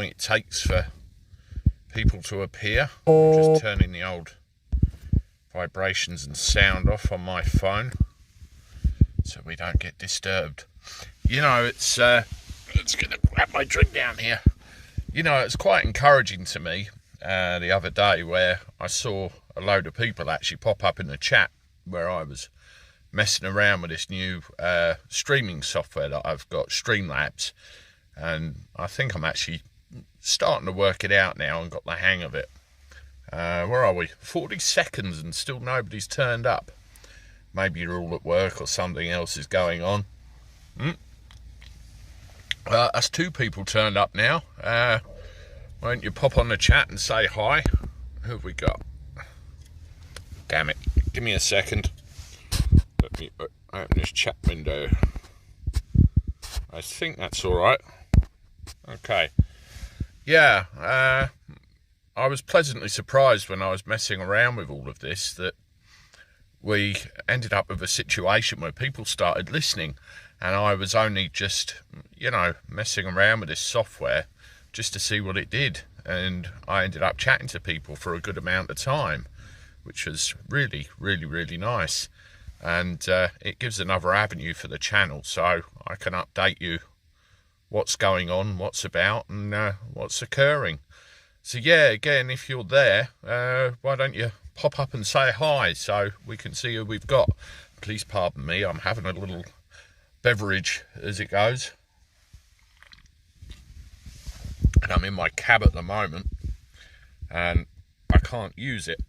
long it takes for people to appear. I'm just turning the old vibrations and sound off on my phone so we don't get disturbed. You know, it's gonna grab my drink down here. You know, it's quite encouraging to me the other day where I saw a load of people actually pop up in the chat where I was messing around with this new streaming software that I've got, Streamlabs, and I think I'm actually starting to work it out now and got the hang of it. Where are we? 40 seconds and still nobody's turned up. Maybe you're all at work or something else is going on. That's 2 people turned up now. Why don't you pop on the chat and say hi? Who have we got? Damn it. Give me a second. Let me open this chat window. I think that's all right. Okay. Yeah, I was pleasantly surprised when I was messing around with all of this that we ended up with a situation where people started listening, and I was only just, you know, messing around with this software just to see what it did, and I ended up chatting to people for a good amount of time, which was really, really, really nice. And it gives another avenue for the channel, so I can update you what's going on, what's about, and what's occurring. So yeah, again, if you're there, why don't you pop up and say hi so we can see who we've got. Please pardon me, I'm having a little beverage as it goes. And I'm in my cab at the moment, and I can't use it.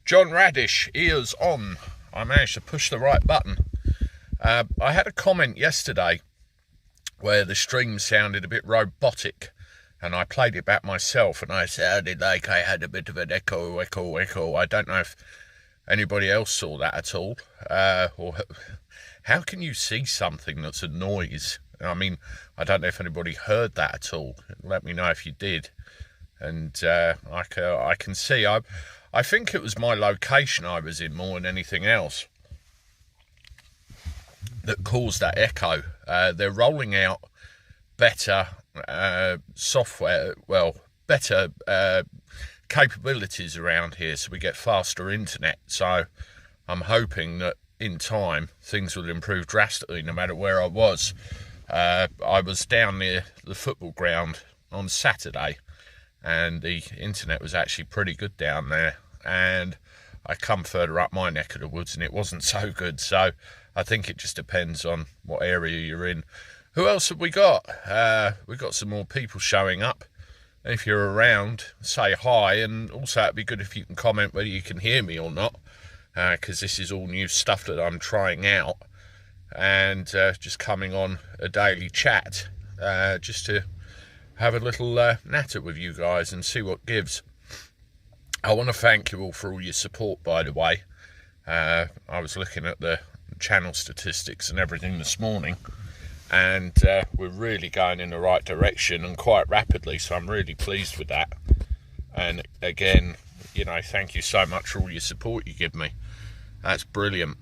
John Radish, ears on. I managed to push the right button. I had a comment yesterday where the stream sounded a bit robotic, and I played it back myself, and I sounded like I had a bit of an echo. I don't know if anybody else saw that at all. Or how can you see something that's a noise? I mean, I don't know if anybody heard that at all. Let me know if you did. And I can see. I think it was my location I was in more than anything else that caused that echo. They're rolling out better software, well, better capabilities around here, so we get faster internet. So I'm hoping that in time things will improve drastically no matter where I was. I was down near the football ground on Saturday, and the internet was actually pretty good down there, and I come further up my neck of the woods and it wasn't so good. So I think it just depends on what area you're in. Who else have we got? We've got some more people showing up. If you're around, say hi, and also it'd be good if you can comment whether you can hear me or not, because this is all new stuff that I'm trying out, and just coming on a daily chat, just to have a little natter with you guys and see what gives. I want to thank you all for all your support, by the way. I was looking at the channel statistics and everything this morning, and we're really going in the right direction and quite rapidly, so I'm really pleased with that. And again, you know, thank you so much for all your support you give me. That's brilliant.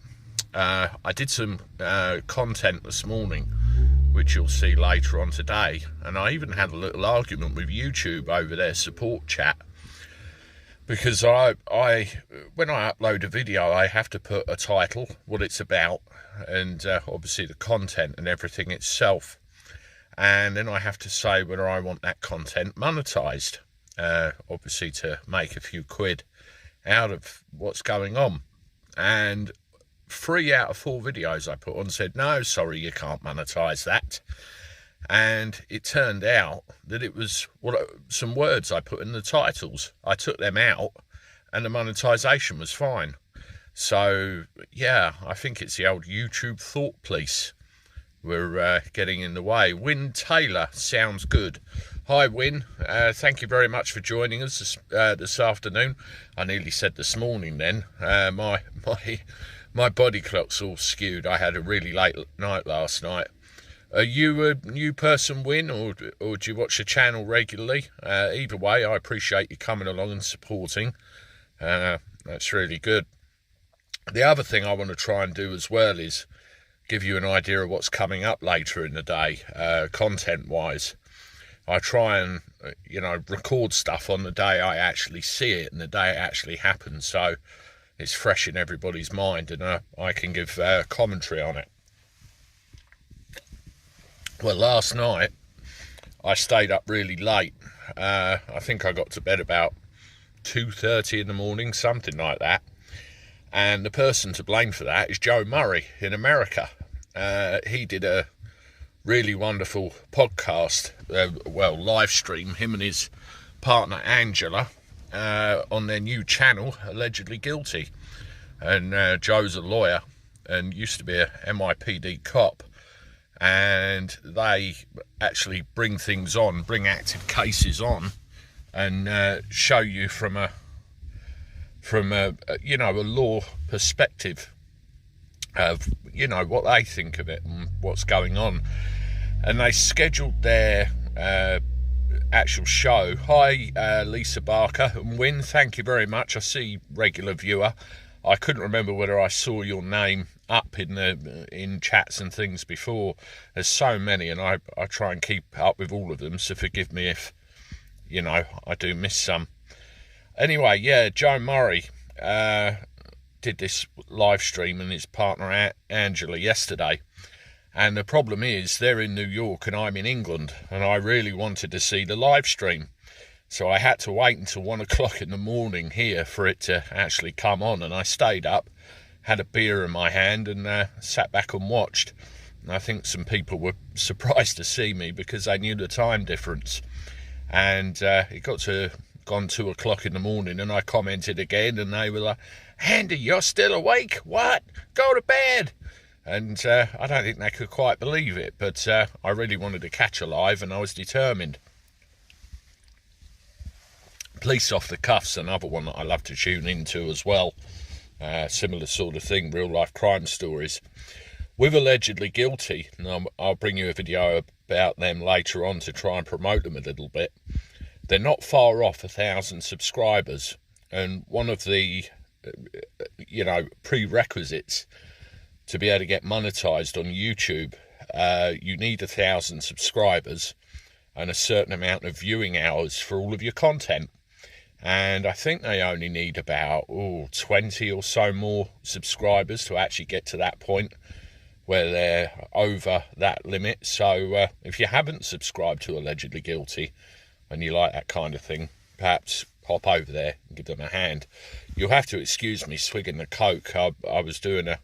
I did some content this morning, which you'll see later on today, and I even had a little argument with YouTube over their support chat, because I when I upload a video, I have to put a title, what it's about, and obviously the content and everything itself, and then I have to say whether I want that content monetized, obviously to make a few quid out of what's going on. And 3 out of 4 videos I put on said, no, sorry, you can't monetize that. And it turned out that it was some words I put in the titles. I took them out and the monetization was fine. So yeah, I think it's the old YouTube thought police we're getting in the way. Win Taylor, sounds good. Hi Win, thank you very much for joining us this afternoon. I nearly said this morning then. My body clock's all skewed. I had a really late night last night. Are you a new person, Win, or do you watch the channel regularly? Either way, I appreciate you coming along and supporting. That's really good. The other thing I want to try and do as well is give you an idea of what's coming up later in the day, content-wise. I try and, record stuff on the day I actually see it and the day it actually happens, so it's fresh in everybody's mind, and I can give commentary on it. Well, last night I stayed up really late. I think I got to bed about 2:30 in the morning, something like that. And the person to blame for that is Joe Murray in America. He did a really wonderful podcast, live stream, him and his partner Angela, on their new channel, Allegedly Guilty. And Joe's a lawyer and used to be a NYPD cop, and they actually bring active cases on, and show you from a law perspective of what they think of it and what's going on. And they scheduled their actual show. Hi, Lisa Barker and Wynne, thank you very much. I see regular viewer. I couldn't remember whether I saw your name up in chats and things before. There's so many, and I try and keep up with all of them, so forgive me if I do miss some. Anyway, yeah, Joe Murray did this live stream and his partner Angela yesterday. And the problem is they're in New York and I'm in England, and I really wanted to see the live stream. So I had to wait until 1 o'clock in the morning here for it to actually come on. And I stayed up, had a beer in my hand, and sat back and watched. And I think some people were surprised to see me because they knew the time difference. And it gone 2 o'clock in the morning, and I commented again, and they were like, "Andy, you're still awake? What? Go to bed." And I don't think they could quite believe it, but I really wanted to catch a live, and I was determined. Police Off the Cuff's another one that I love to tune into as well. Similar sort of thing, real life crime stories. With Allegedly Guilty, and I'll bring you a video about them later on to try and promote them a little bit. They're not far off 1,000 subscribers, and one of the prerequisites to be able to get monetized on YouTube, you need 1,000 subscribers and a certain amount of viewing hours for all of your content. And I think they only need about 20 or so more subscribers to actually get to that point where they're over that limit. So if you haven't subscribed to Allegedly Guilty and you like that kind of thing, perhaps hop over there and give them a hand. You'll have to excuse me swigging the Coke. I was doing a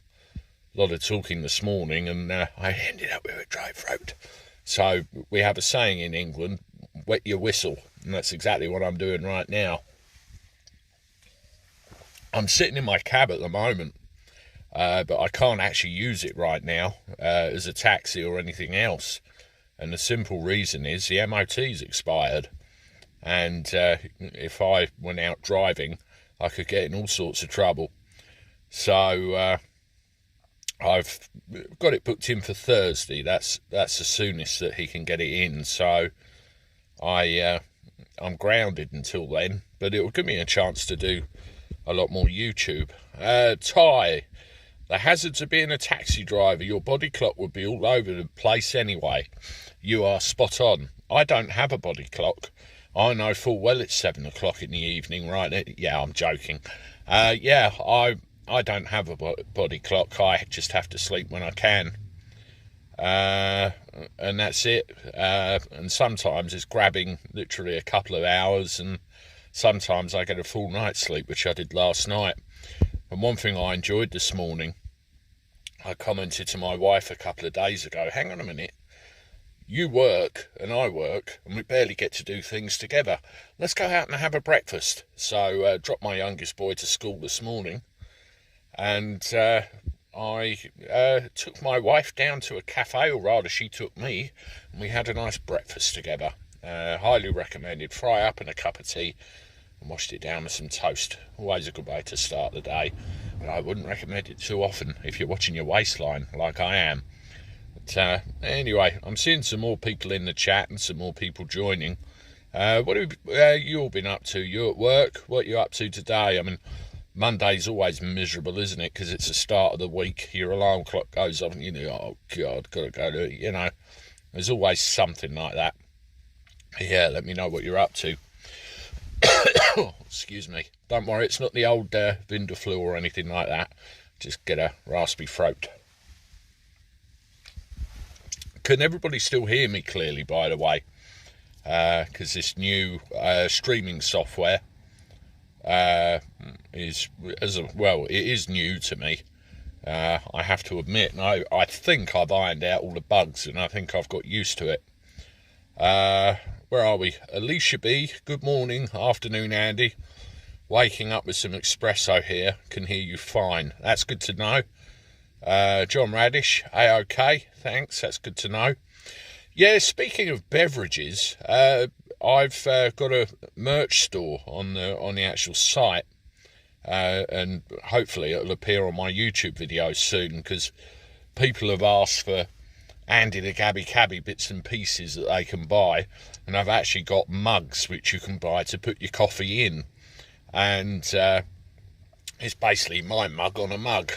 lot of talking this morning, and I ended up with a dry throat. So we have a saying in England, wet your whistle, and that's exactly what I'm doing right now. I'm sitting in my cab at the moment, but I can't actually use it right now as a taxi or anything else. And the simple reason is the MOT's expired. And if I went out driving, I could get in all sorts of trouble. So I've got it booked in for Thursday. That's the soonest that he can get it in. So I'm grounded until then, but it will give me a chance to do a lot more YouTube. Ty, the hazards of being a taxi driver, your body clock would be all over the place anyway. You are spot on. I don't have a body clock. I know full well it's 7 o'clock in the evening, right? Yeah, I'm joking. I don't have a body clock. I just have to sleep when I can. And that's it. And sometimes it's grabbing literally a couple of hours, and sometimes I get a full night's sleep, which I did last night. And one thing I enjoyed this morning, I commented to my wife a couple of days ago, hang on a minute, you work and I work and we barely get to do things together. Let's go out and have a breakfast. So dropped my youngest boy to school this morning, and I took my wife down to a cafe, or rather she took me, and we had a nice breakfast together. Highly recommended. Fry up and a cup of tea, and washed it down with some toast. Always a good way to start the day, but I wouldn't recommend it too often if you're watching your waistline like I am. But anyway, I'm seeing some more people in the chat and some more people joining. What have you all been up to? You at work? What are you up to today? I mean, Monday's always miserable, isn't it? Because it's the start of the week. Your alarm clock goes off and you know, oh God, gotta go to it. You know, there's always something like that. Yeah, let me know what you're up to. Excuse me. Don't worry, it's not the old Vindaflu or anything like that. Just get a raspy throat. Can everybody still hear me clearly, by the way? Because this new streaming software is, it is new to me. I have to admit, and I think I've ironed out all the bugs, and I think I've got used to it. Where are we? Alicia B, good morning, afternoon Andy. Waking up with some espresso here, can hear you fine. That's good to know. John Radish, A-OK, thanks, that's good to know. Yeah, speaking of beverages, I've got a merch store on the actual site, and hopefully it'll appear on my YouTube videos soon, because people have asked for Andy the Gabby Cabby bits and pieces that they can buy, and I've actually got mugs which you can buy to put your coffee in, and it's basically my mug on a mug,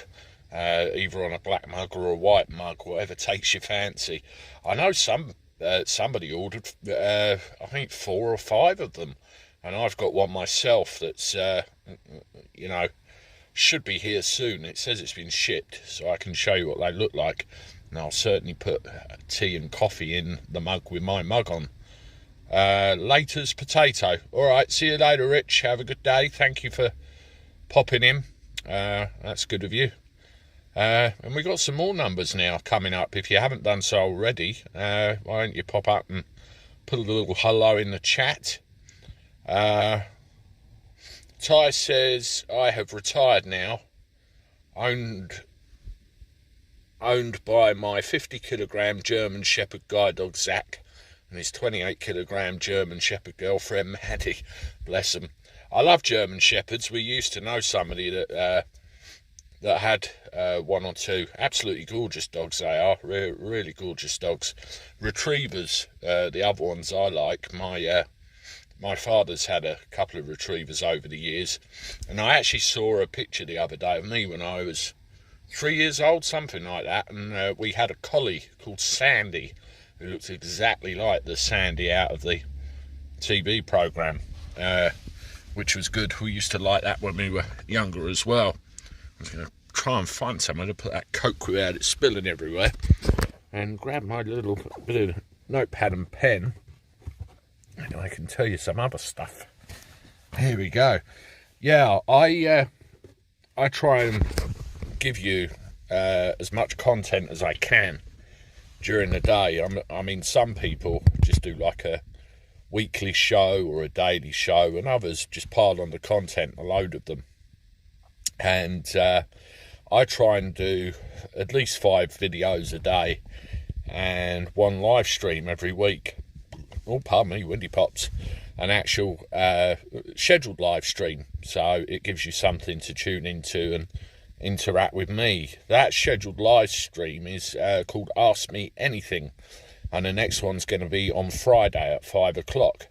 either on a black mug or a white mug, whatever takes your fancy. I know somebody ordered I think 4 or 5 of them, and I've got one myself that's should be here soon. It says it's been shipped, so I can show you what they look like, and I'll certainly put tea and coffee in the mug with my mug on. Later's potato. Alright, see you later, Rich. Have a good day. Thank you for popping in. That's good of you. And we've got some more numbers now coming up. If you haven't done so already, why don't you pop up and put a little hello in the chat. Ty says, I have retired now, owned by my 50-kilogram German Shepherd guide dog Zach and his 28-kilogram German Shepherd girlfriend Maddie. Bless them. I love German Shepherds. We used to know somebody that had 1 or 2 absolutely gorgeous dogs. They are really gorgeous dogs. Retrievers, the other ones I like. My father's had a couple of retrievers over the years, and I actually saw a picture the other day of me when I was 3 years old, something like that, and we had a collie called Sandy, who looked exactly like the Sandy out of the TV programme, which was good. We used to like that when we were younger as well. I was going to try and find somewhere to put that Coke without it spilling everywhere, and grab my little bit of notepad and pen, and I can tell you some other stuff. Here we go. Yeah, I try and give you as much content as I can during the day. I mean, some people just do like a weekly show or a daily show, and others just pile on the content, a load of them. And I try and do at least 5 videos a day and 1 live stream every week. Oh, pardon me, windy pops. An actual scheduled live stream, so it gives you something to tune into and interact with me. That scheduled live stream is called Ask Me Anything, and the next one's going to be on Friday at 5 o'clock.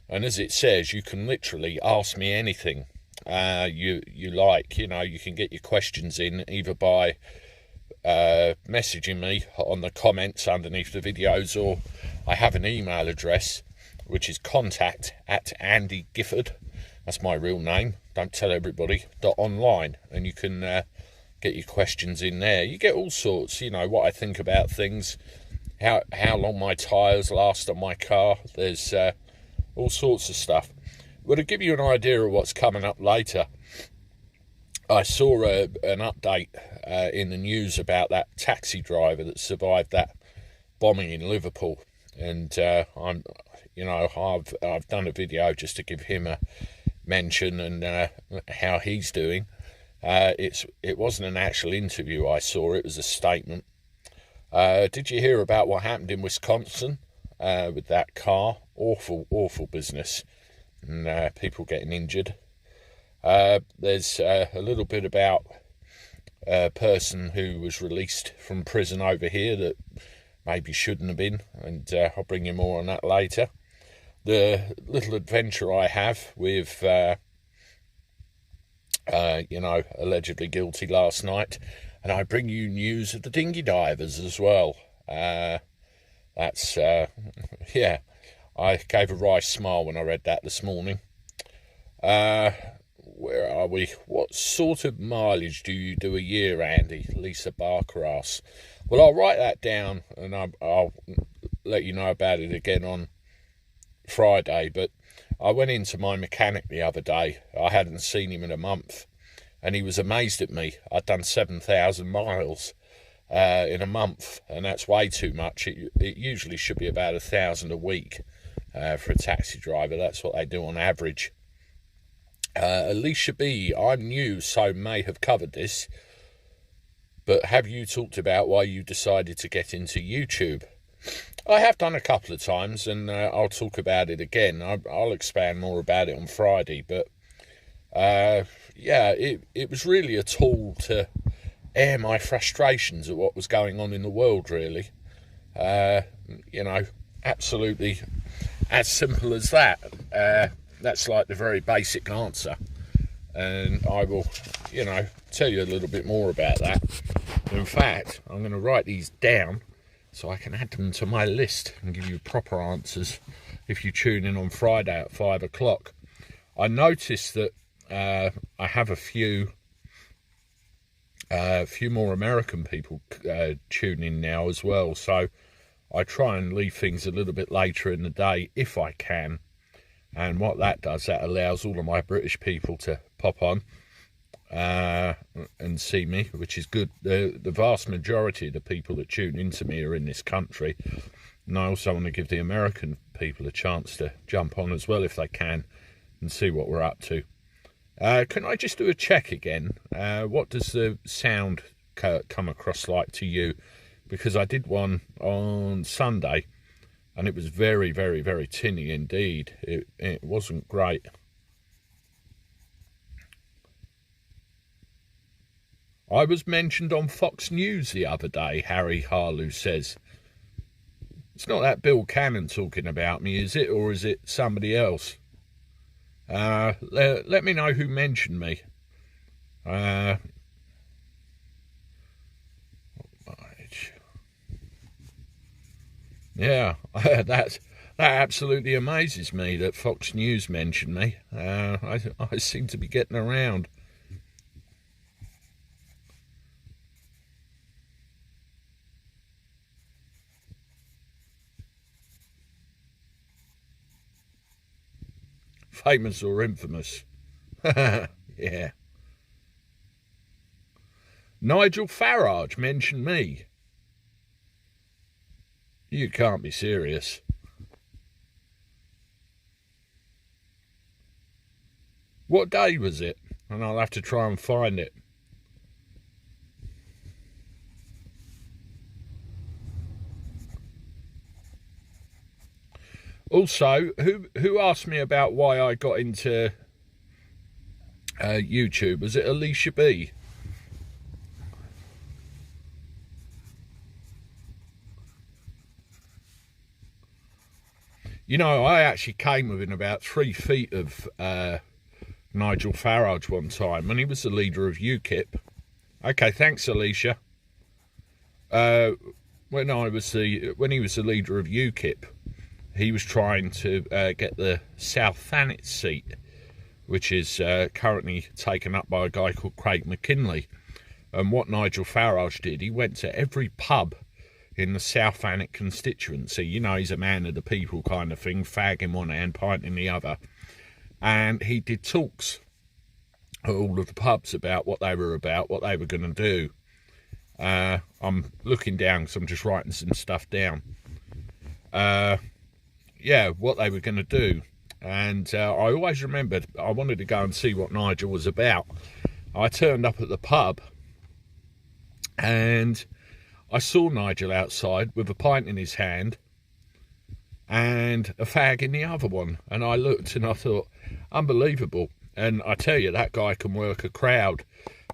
And as it says, you can literally ask me anything you like. You know, you can get your questions in either by messaging me on the comments underneath the videos, or I have an email address which is contact@Andy Gifford, that's my real name, don't tell everybody, .online, and you can get your questions in there. You get all sorts, you know, what I think about things, how long my tyres last on my car. There's all sorts of stuff. But to give you an idea of what's coming up later, I saw an update in the news about that taxi driver that survived that bombing in Liverpool, and I've done a video just to give him a mention and how he's doing. It wasn't an actual interview I saw, it was a statement. Did you hear about what happened in Wisconsin with that car? Awful business, and people getting injured. There's a little bit about a person who was released from prison over here that maybe shouldn't have been, and I'll bring you more on that later. The little adventure I have with, allegedly guilty last night, and I bring you news of the dinghy divers as well. I gave a wry smile when I read that this morning. Where are we? What sort of mileage do you do a year, Andy? Lisa Barker asks. Well, I'll write that down and I'll let you know about it again on Friday. But I went into my mechanic the other day. I hadn't seen him in a month, and he was amazed at me. I'd done 7,000 miles in a month, and that's way too much. It usually should be about 1,000 a week for a taxi driver. That's what they do on average. Alicia B, I'm new, so may have covered this, but have you talked about why you decided to get into YouTube? I have done a couple of times, and I'll talk about it again. I'll expand more about it on Friday, but yeah, it was really a tool to air my frustrations at what was going on in the world, really. Absolutely as simple as that. That's like the very basic answer, and I will, tell you a little bit more about that. In fact, I'm going to write these down so I can add them to my list and give you proper answers if you tune in on Friday at 5 o'clock. I noticed that I have a few more American people tune in now as well, so I try and leave things a little bit later in the day if I can. And what that does, that allows all of my British people to pop on and see me, which is good. The vast majority of the people that tune into me are in this country. And I also want to give the American people a chance to jump on as well if they can and see what we're up to. Can I just do a check again? What does the sound come across like to you? Because I did one on Sunday, and it was very, very, very tinny indeed. It wasn't great. I was mentioned on Fox News the other day, Harry Harlow says. It's not that Bill Cannon talking about me, is it? Or is it somebody else? Let me know who mentioned me. Yeah, that absolutely amazes me that Fox News mentioned me. I seem to be getting around. Famous or infamous? Yeah. Nigel Farage mentioned me. You can't be serious. What day was it? And I'll have to try and find it. Also, who asked me about why I got into YouTube? Was it Alicia B? I actually came within about 3 feet of Nigel Farage one time, and he was the leader of UKIP. Okay, thanks, Alicia. When he was the leader of UKIP, he was trying to get the South Thanet seat, which is currently taken up by a guy called Craig McKinley. And what Nigel Farage did, he went to every pub in the South Thanet constituency. He's a man of the people kind of thing, fag in one hand, pint in the other. And he did talks at all of the pubs about what they were going to do. I'm looking down because I'm just writing some stuff down. What they were going to do. And I always remembered I wanted to go and see what Nigel was about. I turned up at the pub and I saw Nigel outside with a pint in his hand and a fag in the other one. And I looked and I thought, unbelievable. And I tell you, that guy can work a crowd.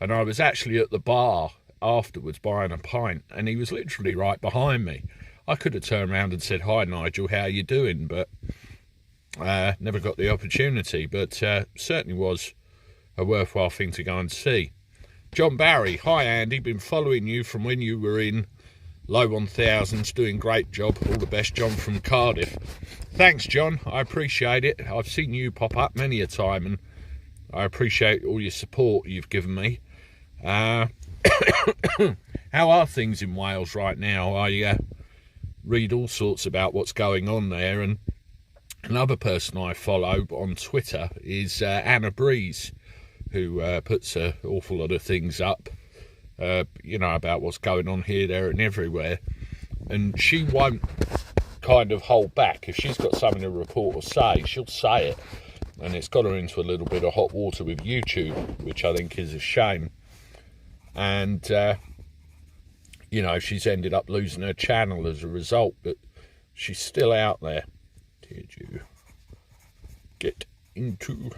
And I was actually at the bar afterwards buying a pint, and he was literally right behind me. I could have turned around and said, "Hi, Nigel, how you doing?" But never got the opportunity. But certainly was a worthwhile thing to go and see. John Barry, hi Andy, been following you from when you were in low 1000s, doing great job. All the best, John from Cardiff. Thanks, John. I appreciate it. I've seen you pop up many a time, and I appreciate all your support you've given me. How are things in Wales right now? I read all sorts about what's going on there, and another person I follow on Twitter is Anna Breeze, who puts an awful lot of things up, about what's going on here, there and everywhere. And she won't kind of hold back. If she's got something to report or say, she'll say it. And it's got her into a little bit of hot water with YouTube, which I think is a shame. And, she's ended up losing her channel as a result, but she's still out there. Did you get into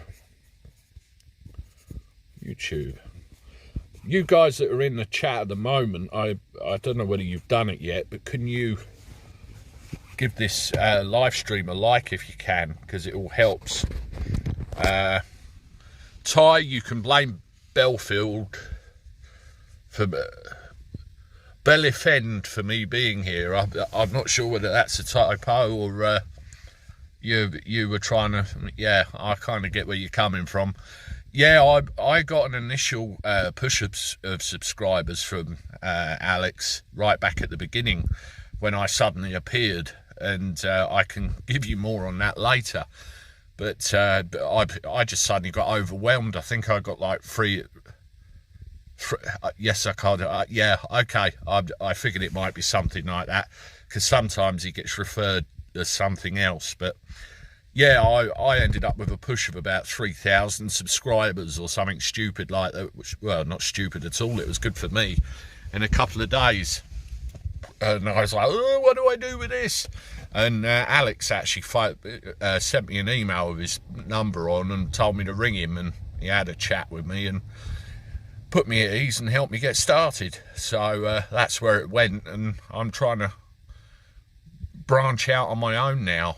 YouTube? You guys that are in the chat at the moment, I don't know whether you've done it yet, but can you give this live stream a like if you can, because it all helps. Ty, you can blame Belfield for Belifend for me being here. I'm not sure whether that's a typo or you were trying to. Yeah, I kind of get where you're coming from. Yeah, I got an initial push of subscribers from Alex right back at the beginning when I suddenly appeared, and I can give you more on that later. But I just suddenly got overwhelmed. I think I got like three. Yes, I can't. Yeah, okay. I figured it might be something like that, because sometimes he gets referred as something else. But yeah, I ended up with a push of about 3,000 subscribers or something stupid like that. Which, well, not stupid at all. It was good for me in a couple of days. And I was like, oh, what do I do with this? And Alex actually sent me an email with his number on and told me to ring him, and he had a chat with me and put me at ease and helped me get started. So that's where it went, and I'm trying to branch out on my own now.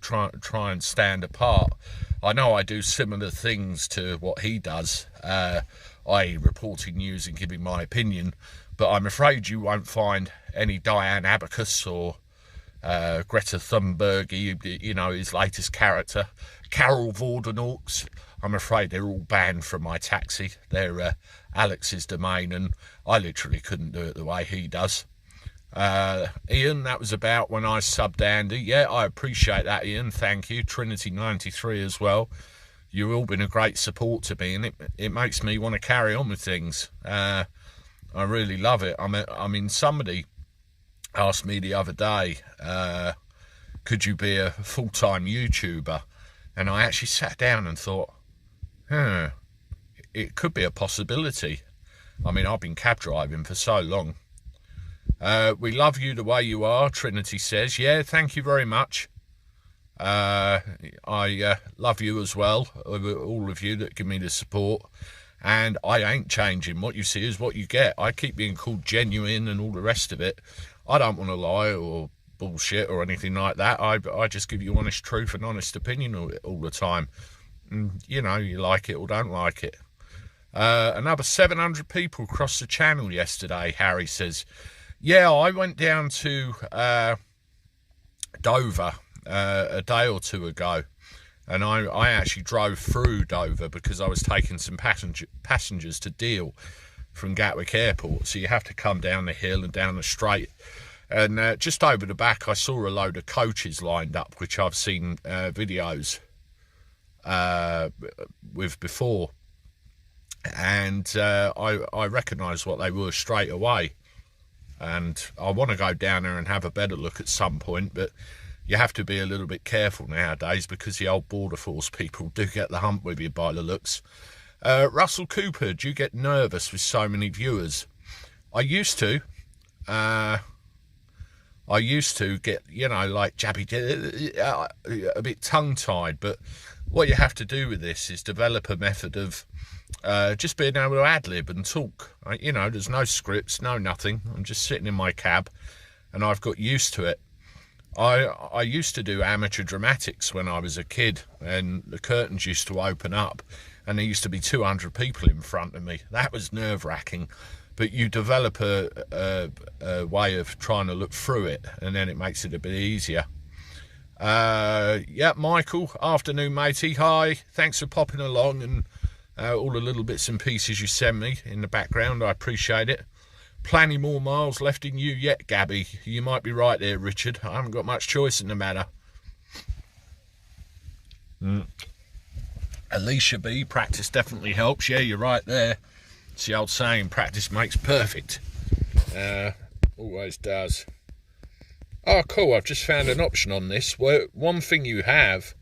Try and stand apart. I know I do similar things to what he does, i.e. reporting news and giving my opinion, but I'm afraid you won't find any Diane Abacus or Greta Thunberg, his latest character, Carol Vordenaux. I'm afraid they're all banned from my taxi. They're Alex's domain, and I literally couldn't do it the way he does. Ian, that was about when I subbed Andy. Yeah, I appreciate that, Ian. Thank you. Trinity93 as well. You've all been a great support to me, and it makes me want to carry on with things. I really love it. I mean, somebody asked me the other day, could you be a full-time YouTuber? And I actually sat down and thought, it could be a possibility. I mean, I've been cab driving for so long. We love you the way you are, Trinity says. Yeah, thank you very much. I love you as well, all of you that give me the support. And I ain't changing. What you see is what you get. I keep being called genuine and all the rest of it. I don't want to lie or bullshit or anything like that. I just give you honest truth and honest opinion all the time. And, you like it or don't like it. Another 700 people crossed the channel yesterday, Harry says. Yeah, I went down to Dover a day or two ago. And I actually drove through Dover because I was taking some passengers to Deal from Gatwick Airport. So you have to come down the hill and down the straight. And just over the back, I saw a load of coaches lined up, which I've seen videos with before. And I recognised what they were straight away. And I want to go down there and have a better look at some point, but you have to be a little bit careful nowadays because the old border force people do get the hump with you by the looks. Russell Cooper, do you get nervous with so many viewers? I used to. I used to get, like Gabby, a bit tongue-tied, but what you have to do with this is develop a method of just being able to ad-lib and talk. There's no scripts, no nothing. I'm just sitting in my cab, and I've got used to it. I used to do amateur dramatics when I was a kid, and the curtains used to open up, and there used to be 200 people in front of me. That was nerve-wracking. but you develop a way of trying to look through it, and then it makes it a bit easier. Yeah, Michael, afternoon matey, hi, thanks for popping along, and all the little bits and pieces you send me in the background, I appreciate it. Plenty more miles left in you yet, Gabby. You might be right there, Richard. I haven't got much choice in the matter. Alicia B, practice definitely helps. Yeah, you're right there. It's the old saying, practice makes perfect. Always does. Oh, cool. I've just found an option on this. Well, one thing you have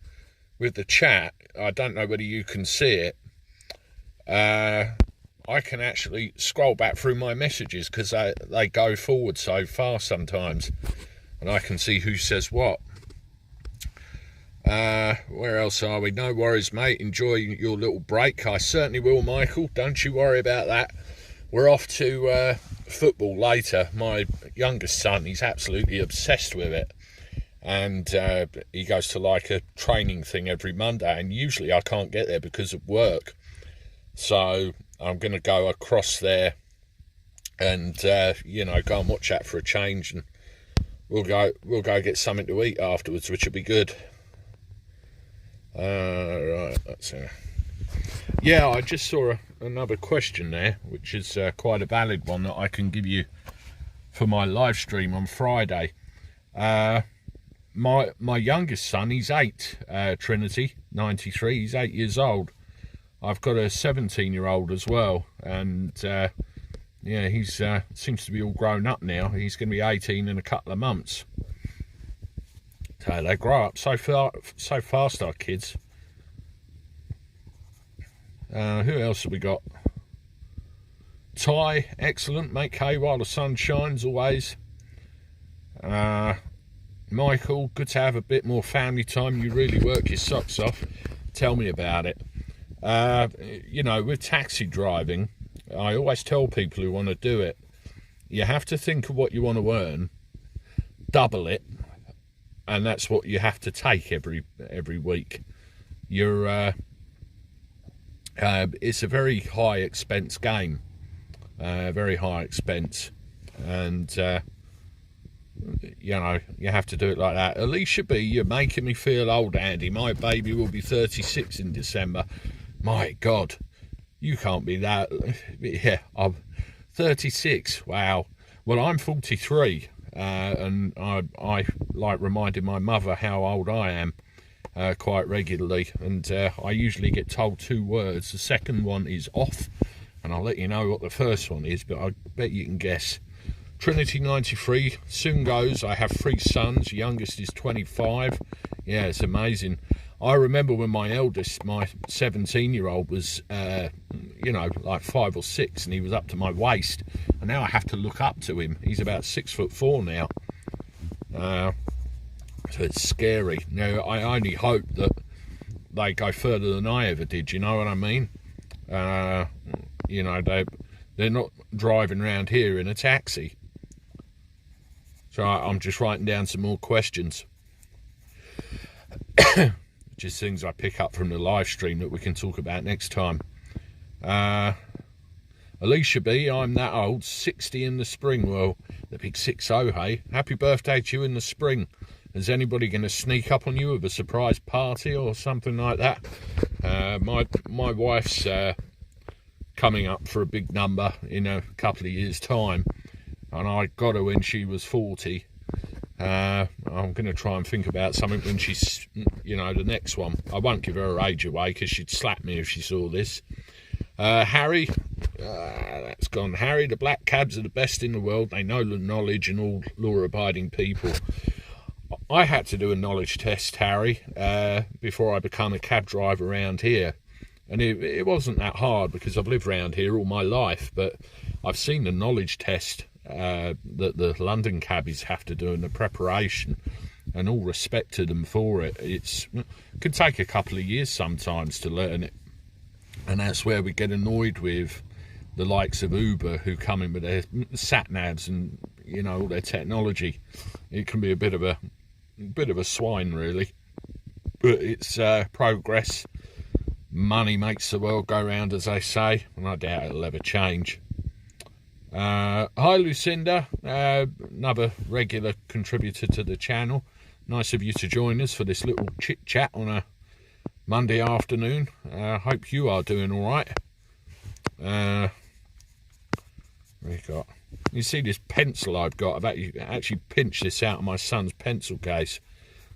with the chat, I don't know whether you can see it. I can actually scroll back through my messages because they go forward so fast sometimes, and I can see who says what. Where else are we? No worries, mate. Enjoy your little break. I certainly will, Michael. Don't you worry about that. We're off to football later. My youngest son, he's absolutely obsessed with it, and he goes to like a training thing every Monday, and usually I can't get there because of work. So I'm going to go across there and, you know, go and watch that for a change, and we'll go get something to eat afterwards, which will be good. Right, that's yeah, I just saw another question there, which is quite a valid one that I can give you for my live stream on Friday. My youngest son, he's 8, Trinity, 93, he's 8 years old. I've got a 17-year-old as well, and yeah, he's seems to be all grown up now. He's going to be 18 in a couple of months. So they grow up so fast, our kids. Who else have we got? Ty, excellent. Make hay while the sun shines, always. Michael, good to have a bit more family time. You really work your socks off. Tell me about it. You know, with taxi driving, I always tell people who want to do it, you have to think of what you want to earn, double it, and that's what you have to take every week. You're it's a very high expense game, very high expense, and you know, you have to do it like that. Alicia B, you're making me feel old, Andy. My baby will be 36 in December. My God, you can't be that. Yeah, I'm 36. Wow. Well, I'm 43, and I like reminding my mother how old I am quite regularly, and I usually get told 2 words. The second one is off, and I'll let you know what the first one is, but I bet you can guess. Trinity 93, soon goes. I have 3 sons. Youngest is 25. Yeah, it's amazing. I remember when my eldest, my 17-year-old, was, you know, like 5 or 6, and he was up to my waist. And now I have to look up to him. He's about 6'4" now. So it's scary. Now, I only hope that they go further than I ever did. You know what I mean? You know, they're not driving around here in a taxi. So I'm just writing down some more questions. Just things I pick up from the live stream that we can talk about next time. Alicia B, I'm that old, 60 in the spring. Well, the big 60, hey? Happy birthday to you in the spring. Is anybody going to sneak up on you with a surprise party or something like that? My wife's coming up for a big number in a couple of years' time, and I got her when she was 40. I'm going to try and think about something when she's, you know, the next one. I won't give her age away because she'd slap me if she saw this. Harry, that's gone. Harry, the black cabs are the best in the world. They know the knowledge and all law-abiding people. I had to do a knowledge test, Harry, before I became a cab driver around here. And it wasn't that hard because I've lived around here all my life, but I've seen the knowledge test that the London cabbies have to do in the preparation, and all respect to them for it. It could take a couple of years sometimes to learn it, and that's where we get annoyed with the likes of Uber, who come in with their sat-navs and, you know, all their technology. It can be a bit of a swine, really, but it's progress. Money makes the world go round, as they say, and I doubt it'll ever change. Hi Lucinda, another regular contributor to the channel. Nice of you to join us for this little chit chat on a Monday afternoon. Hope you are doing all right. We got. You see this pencil I've got? I've actually pinched this out of my son's pencil case,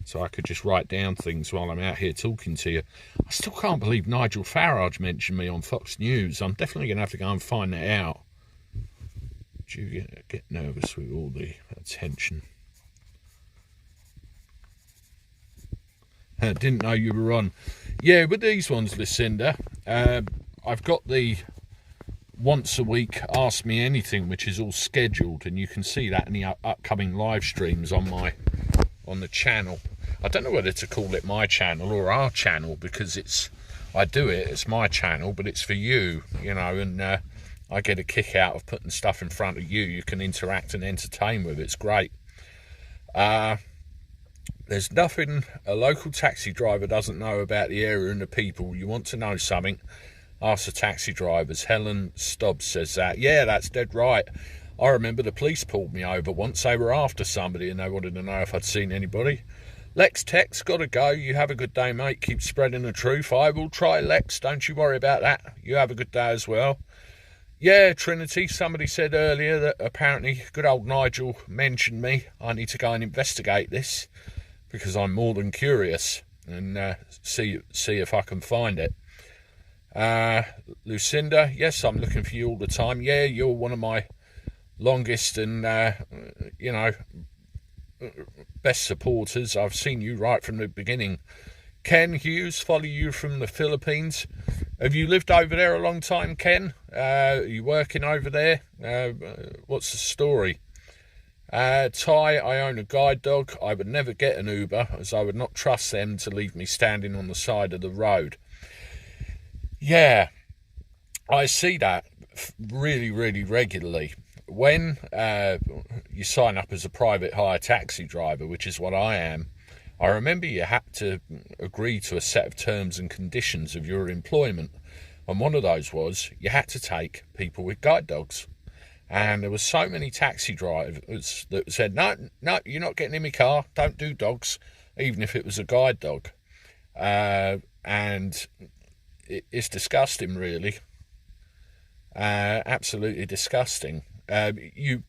so I could just write down things while I'm out here talking to you. I still can't believe Nigel Farage mentioned me on Fox News. I'm definitely going to have to go and find that out. Do you get nervous with all the attention? I didn't know you were on. Yeah, with these ones, Lucinda, I've got the once a week Ask Me Anything, which is all scheduled, and you can see that in the upcoming live streams on the channel. I don't know whether to call it my channel or our channel, because it's my channel, but it's for you, you know, and I get a kick out of putting stuff in front of you. You can interact and entertain with. It's great. There's nothing a local taxi driver doesn't know about the area and the people. You want to know something? Ask the taxi drivers. Helen Stobbs says that. Yeah, that's dead right. I remember the police pulled me over once. They were after somebody and they wanted to know if I'd seen anybody. Lex Tex, gotta go. You have a good day, mate. Keep spreading the truth. I will try, Lex. Don't you worry about that. You have a good day as well. Yeah, Trinity, somebody said earlier that apparently good old Nigel mentioned me. I need to go and investigate this because I'm more than curious and see if I can find it. Lucinda, yes, I'm looking for you all the time. Yeah, you're one of my longest and, you know, best supporters. I've seen you right from the beginning. Ken Hughes, follow you from the Philippines. Have you lived over there a long time, Ken? Are you working over there? What's the story? Ty, I own a guide dog. I would never get an Uber, as I would not trust them to leave me standing on the side of the road. Yeah, I see that really, really regularly. When you sign up as a private hire taxi driver, which is what I am, I remember you had to agree to a set of terms and conditions of your employment. And one of those was you had to take people with guide dogs. And there were so many taxi drivers that said, no, you're not getting in my car. Don't do dogs, even if it was a guide dog. And it's disgusting, really. Absolutely disgusting. You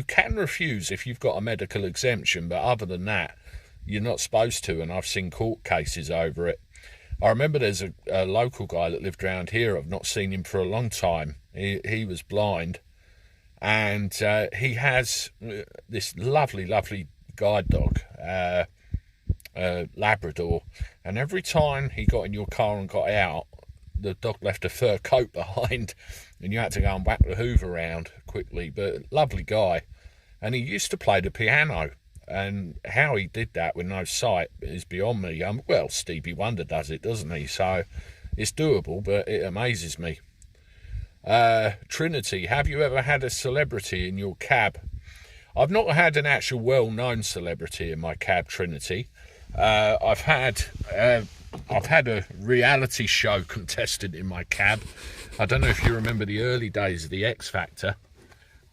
can refuse if you've got a medical exemption, but other than that, you're not supposed to, and I've seen court cases over it. I remember there's a local guy that lived around here. I've not seen him for a long time. He was blind, and he has this lovely, lovely guide dog, Labrador, and every time he got in your car and got out, the dog left a fur coat behind, and you had to go and whack the hoover around quickly. But lovely guy, and he used to play the piano. And how he did that with no sight is beyond me. Well, Stevie Wonder does it, doesn't he? So it's doable, but it amazes me. Trinity, have you ever had a celebrity in your cab? I've not had an actual well-known celebrity in my cab, Trinity. I've had a reality show contestant in my cab. I don't know if you remember the early days of the X Factor.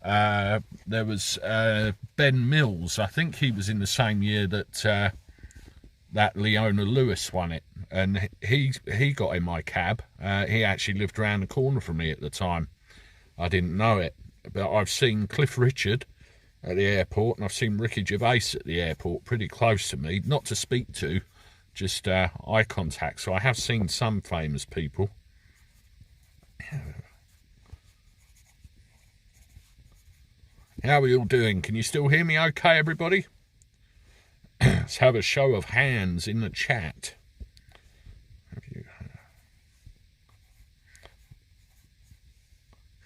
There was Ben Mills. I think he was in the same year that Leona Lewis won it, and he got in my cab. He actually lived around the corner from me at the time. I didn't know it, but I've seen Cliff Richard at the airport, and I've seen Ricky Gervais at the airport, pretty close to me, not to speak to, just eye contact. So I have seen some famous people. How are we all doing? Can you still hear me okay, everybody? Let's have a show of hands in the chat.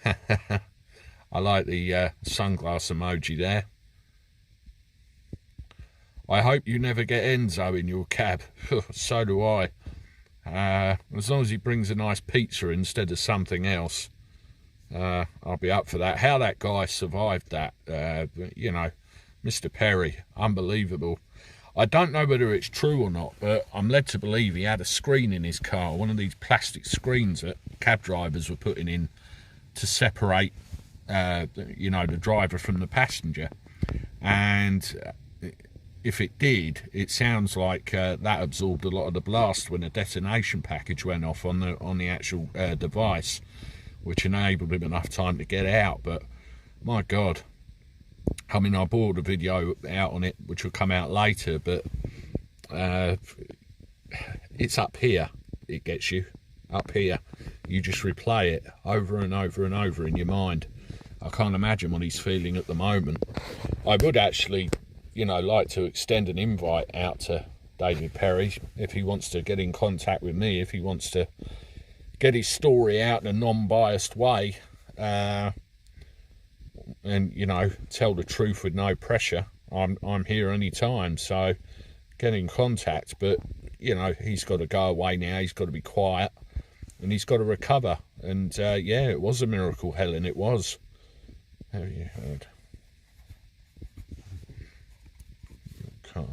I like the sunglass emoji there. I hope you never get Enzo in your cab. So do I. As long as he brings a nice pizza instead of something else. I'll be up for that. How that guy survived that, you know, Mr. Perry, unbelievable. I don't know whether it's true or not, but I'm led to believe he had a screen in his car, one of these plastic screens that cab drivers were putting in to separate you know, the driver from the passenger. And if it did, it sounds like that absorbed a lot of the blast when a detonation package went off on the actual device, which enabled him enough time to get out. But my God, I mean, I brought a video out on it, which will come out later, but it's up here. It gets you up here. You just replay it over and over and over in your mind. I can't imagine what he's feeling at the moment. I would actually, you know, like to extend an invite out to David Perry if he wants to get in contact with me, if he wants to get his story out in a non-biased way, and, you know, tell the truth with no pressure. I'm here anytime, so get in contact. But, you know, he's got to go away now. He's got to be quiet, and he's got to recover. And yeah, it was a miracle, Helen. It was. Have you heard? Car.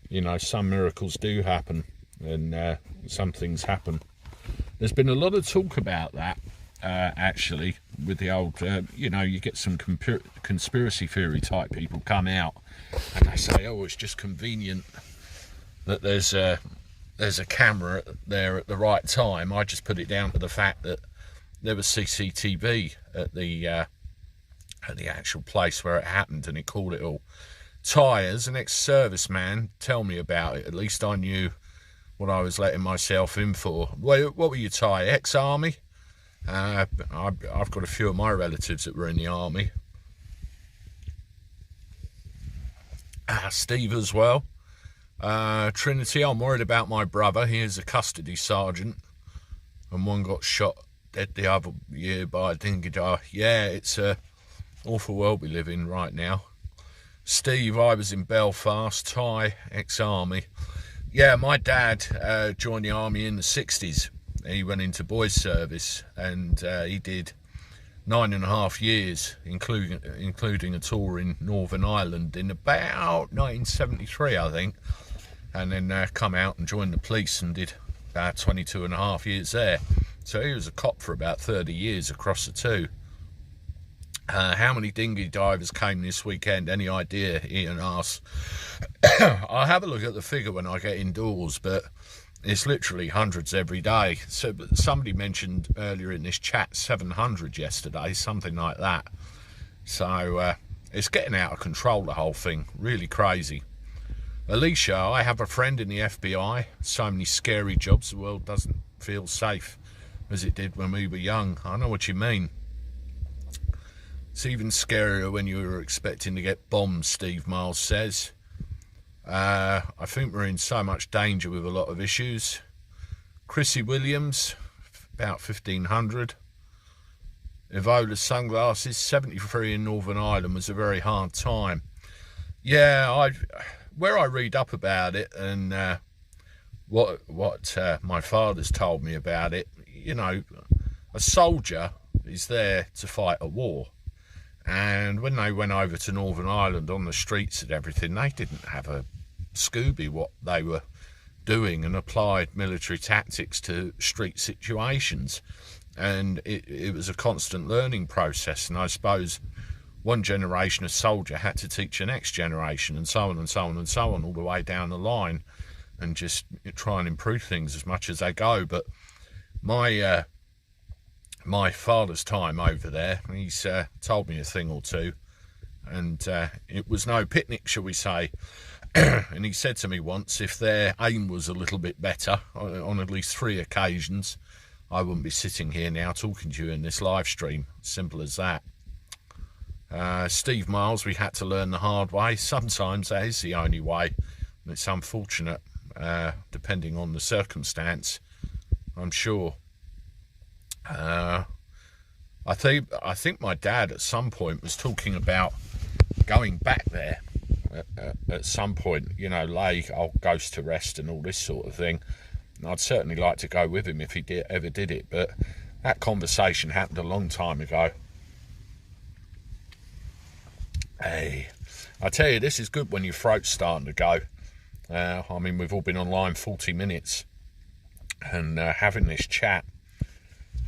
You know, some miracles do happen, and some things happen. There's been a lot of talk about that, actually, with the old, you know, you get some conspiracy theory type people come out, and they say, oh, it's just convenient that there's a camera there at the right time. I just put it down to the fact that there was CCTV at the actual place where it happened, and it called it all. Ty, as an ex-serviceman, tell me about it. At least I knew what I was letting myself in for. What were you, Ty? Ex-army? I've got a few of my relatives that were in the army. Steve as well. Trinity, I'm worried about my brother. He is a custody sergeant, and one got shot dead the other year by a dinghy dive. Yeah, it's a awful world we live in right now. Steve, I was in Belfast. Ty, ex-army. Yeah, my dad joined the army in the 60s. He went into boys service, and he did 9.5 years, including a tour in Northern Ireland in about 1973, I think, and then come out and joined the police and did about 22.5 years there. So he was a cop for about 30 years across the two. How many dinghy divers came this weekend? Any idea? Ian asks. I'll have a look at the figure when I get indoors, but it's literally hundreds every day. So somebody mentioned earlier in this chat 700 yesterday, something like that. So it's getting out of control, the whole thing. Really crazy. Alicia, I have a friend in the FBI. So many scary jobs. The world doesn't feel safe as it did when we were young. I know what you mean. It's even scarier when you were expecting to get bombed, Steve Miles says. I think we're in so much danger with a lot of issues. Chrissy Williams, about 1,500. Evola sunglasses, 73 in Northern Ireland was a very hard time. Yeah, where I read up about it and what my father's told me about it, you know, a soldier is there to fight a war. And when they went over to Northern Ireland on the streets and everything, they didn't have a Scooby what they were doing and applied military tactics to street situations. And it was a constant learning process. And I suppose one generation of soldier had to teach the next generation, and so on and so on and so on, all the way down the line, and just try and improve things as much as they go. But my father's time over there, he's told me a thing or two, and it was no picnic, shall we say. And he said to me once, if their aim was a little bit better on at least 3 occasions, I wouldn't be sitting here now talking to you in this live stream. Simple as that. Steve Miles, we had to learn the hard way. Sometimes that is the only way, and it's unfortunate, depending on the circumstance, I'm sure. I think my dad at some point was talking about going back there at some point, you know, lay old ghost to rest and all this sort of thing. And I'd certainly like to go with him if he ever did it, but that conversation happened a long time ago. Hey, I tell you, this is good when your throat's starting to go. I mean, we've all been online 40 minutes and having this chat.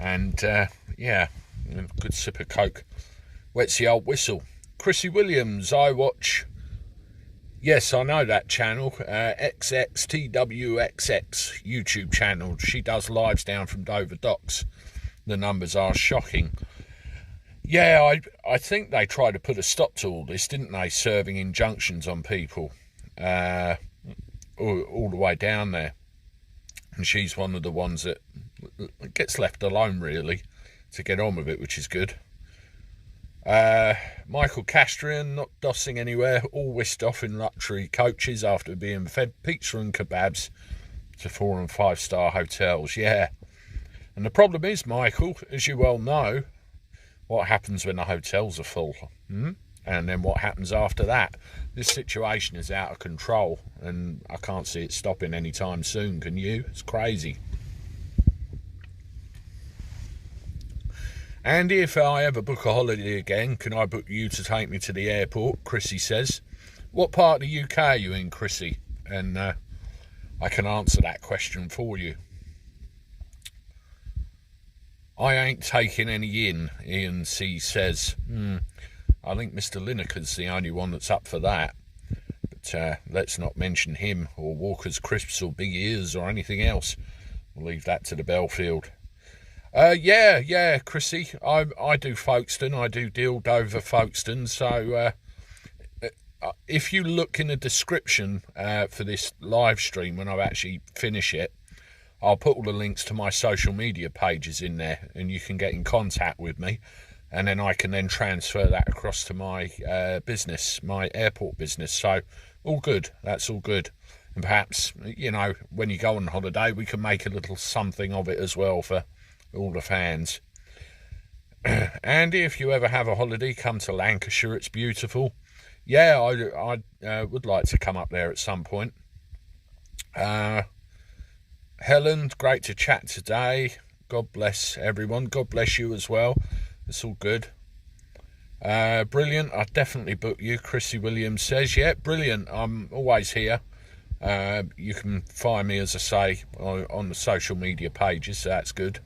And, yeah, Good sip of Coke. Wets the old whistle. Chrissy Williams, I watch. Yes, I know that channel. XXTWXX YouTube channel. She does lives down from Dover Docks. The numbers are shocking. Yeah, I think they tried to put a stop to all this, didn't they? Serving injunctions on people all the way down there. And she's one of the ones that gets left alone, really, to get on with it, which is good. Michael Castrian, not dossing anywhere, all whisked off in luxury coaches after being fed pizza and kebabs to 4- and 5-star hotels. Yeah. And the problem is, Michael, as you well know, what happens when the hotels are full? And then what happens after that? This situation is out of control, and I can't see it stopping anytime soon, can you? It's crazy. Andy, if I ever book a holiday again, can I book you to take me to the airport? Chrissy says. What part of the UK are you in, Chrissy? And I can answer that question for you. I ain't taking any in, Ian C says. I think Mr. Lineker's the only one that's up for that. But let's not mention him or Walker's Crisps or Big Ears or anything else. We'll leave that to the Belfield. Yeah, Chrissy. I do Folkestone. I do deal Dover Folkestone. So if you look in the description for this live stream when I actually finish it, I'll put all the links to my social media pages in there, and you can get in contact with me, and then I can then transfer that across to my business, my airport business. So all good. That's all good. And perhaps, you know, when you go on holiday, we can make a little something of it as well for all the fans. Andy, if you ever have a holiday, come to Lancashire. It's beautiful. Yeah, I would like to come up there at some point. Helen, great to chat today. God bless everyone. God bless you as well. It's all good. Brilliant. I definitely book you, Chrissy Williams says. Yeah, brilliant. I'm always here. You can find me, as I say, on the social media pages, so that's good.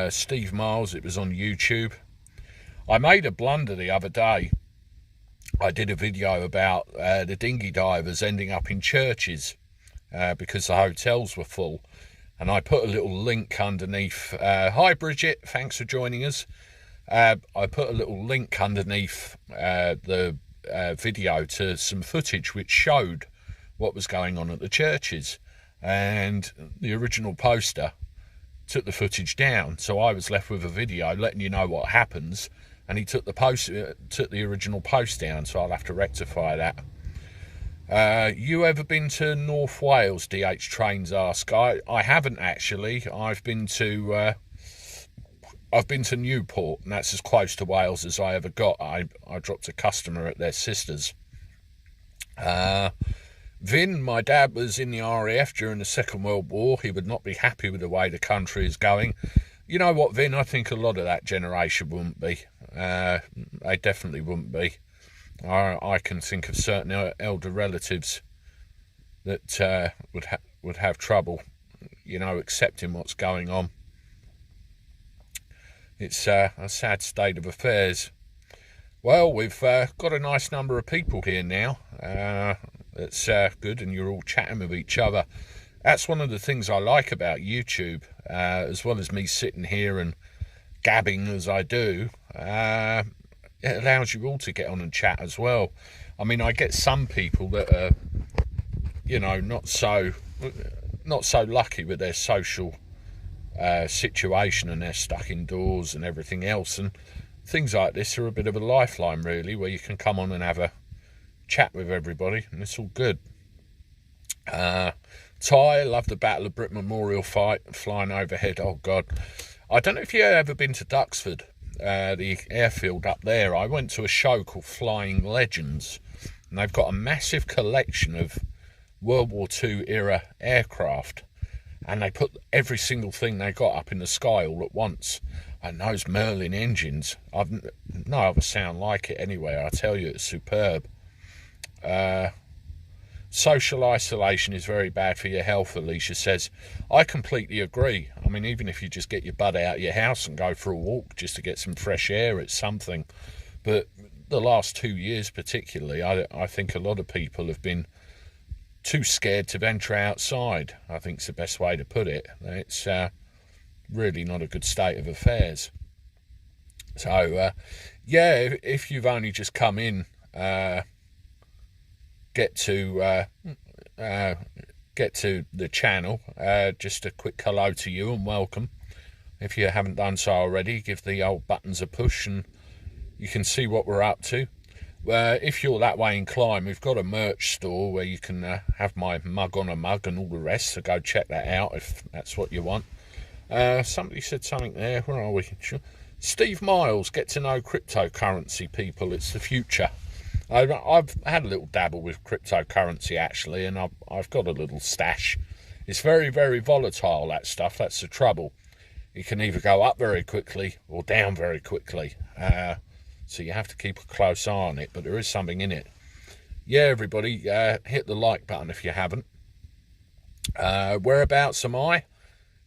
Steve Miles, it was on YouTube. I made a blunder the other day. I did a video about the dinghy divers ending up in churches because the hotels were full, and I put a little link underneath. Hi Bridget, thanks for joining us. I put a little link underneath the video to some footage which showed what was going on at the churches, and the original poster took the footage down, so I was left with a video letting you know what happens, and he took the original post down, so I'll have to rectify that. You ever been to North Wales? DH Trains ask. I haven't actually. I've been to Newport, and that's as close to Wales as I ever got. I dropped a customer at their sister's. Vin, my dad was in the RAF during the Second World War. He would not be happy with the way the country is going. You know what, Vin? I think a lot of that generation wouldn't be. They definitely wouldn't be. I can think of certain elder relatives that would have trouble, you know, accepting what's going on. It's a sad state of affairs. Well, we've got a nice number of people here now. That's good, and you're all chatting with each other. That's one of the things I like about YouTube, as well as me sitting here and gabbing as I do. It allows you all to get on and chat as well. I mean, I get some people that are, you know, not so lucky with their social situation, and they're stuck indoors and everything else, and things like this are a bit of a lifeline, really, where you can come on and have a chat with everybody, and it's all good. Ty, love the Battle of Britain Memorial fight flying overhead. Oh God, I don't know if you've ever been to Duxford, the airfield up there. I went to a show called Flying Legends, and they've got a massive collection of World War II era aircraft, and they put every single thing they got up in the sky all at once. And those Merlin engines, I've no other sound like it anywhere. I tell you, it's superb. Social isolation is very bad for your health, Alicia says. I completely agree. I mean, even if you just get your butt out of your house and go for a walk just to get some fresh air, it's something. But the last 2 years particularly, I think a lot of people have been too scared to venture outside. I think it's the best way to put it. It's really not a good state of affairs. So, yeah, if you've only just come in, get to the channel, just a quick hello to you and welcome. If you haven't done so already, give the old buttons a push and you can see what we're up to. If you're that way inclined, we've got a merch store where you can have my mug on a mug and all the rest, so go check that out if that's what you want. Somebody said something there. Where are we? Steve Miles, get to know cryptocurrency, people. It's the future. I've had a little dabble with cryptocurrency, actually, and I've got a little stash. It's very, very volatile, that stuff. That's the trouble. It can either go up very quickly or down very quickly. So you have to keep a close eye on it, but there is something in it. Yeah, everybody, hit the like button if you haven't. Whereabouts am I?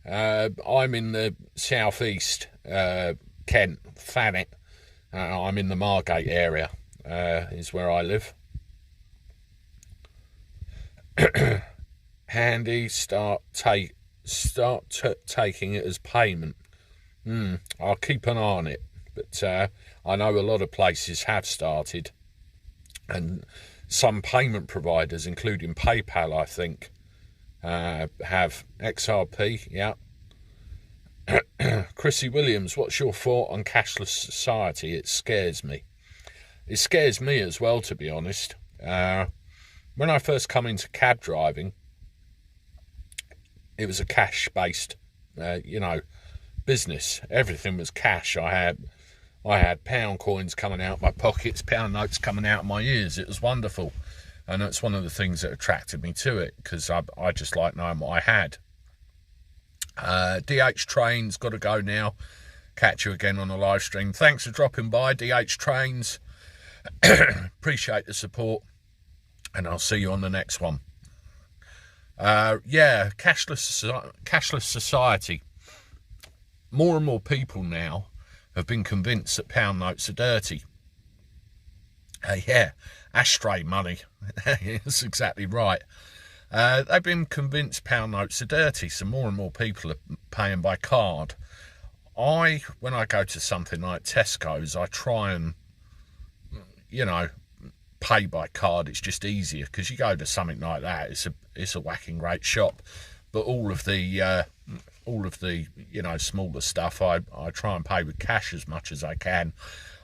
I'm in the southeast, Kent, Thanet. I'm in the Margate area, is where I live. Handy, start taking it as payment. I'll keep an eye on it, but I know a lot of places have started, and some payment providers, including PayPal, I think, have XRP. Yeah. Chrissy Williams, what's your thought on cashless society? It scares me. It scares me as well, to be honest. When I first come into cab driving, it was a cash-based, business. Everything was cash. I had pound coins coming out of my pockets, pound notes coming out of my ears. It was wonderful. And that's one of the things that attracted me to it, because I just like knowing what I had. DH Trains, got to go now. Catch you again on the live stream. Thanks for dropping by, DH Trains. Appreciate the support. And I'll see you on the next one. Cashless society. More and more people now have been convinced that pound notes are dirty. Ashtray money. That's exactly right. They've been convinced pound notes are dirty, so more and more people are paying by card. When I go to something like Tesco's, I try and, pay by card. It's just easier, because you go to something like that, it's a whacking great shop. But all of the smaller stuff, I try and pay with cash as much as I can.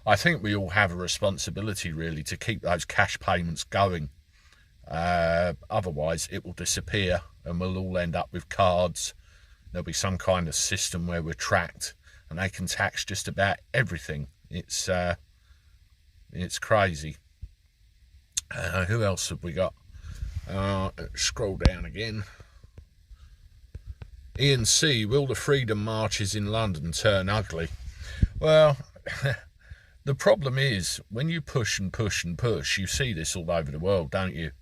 I think we all have a responsibility, really, to keep those cash payments going. Otherwise, it will disappear and we'll all end up with cards. There'll be some kind of system where we're tracked and they can tax just about everything. It's crazy. Who else have we got? Scroll down again. Ian C. Will the freedom marches in London turn ugly? Well, the problem is, when you push and push and push, you see this all over the world, don't you?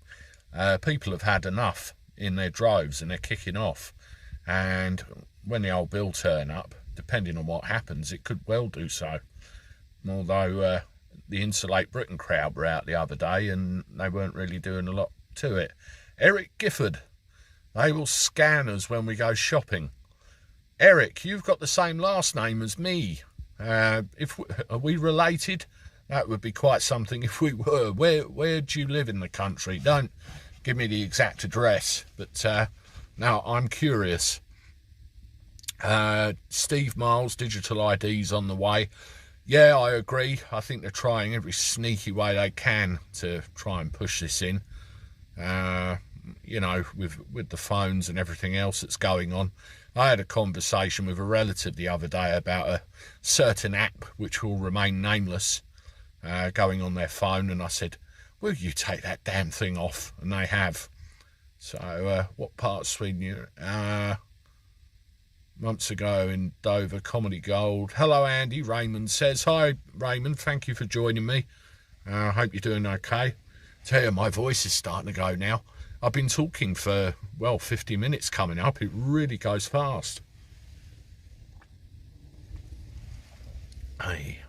People have had enough in their droves and they're kicking off. And when the old bill turn up, depending on what happens, it could well do so. Although the Insulate Britain crowd were out the other day and they weren't really doing a lot to it. Eric Gifford, they will scan us when we go shopping. Eric, you've got the same last name as me. Are we related? That would be quite something if we were. Where do you live in the country? Don't give me the exact address, but now I'm curious. Steve Miles, digital IDs on the way. Yeah, I agree. I think they're trying every sneaky way they can to try and push this in. With the phones and everything else that's going on. I had a conversation with a relative the other day about a certain app which will remain nameless going on their phone, and I said, will you take that damn thing off? And they have. So what part of Sweden? Months ago in Dover, Comedy Gold. Hello, Andy. Raymond says, hi, Raymond. Thank you for joining me. I hope you're doing okay. Tell you, my voice is starting to go now. I've been talking for, well, 50 minutes coming up. It really goes fast. Hey,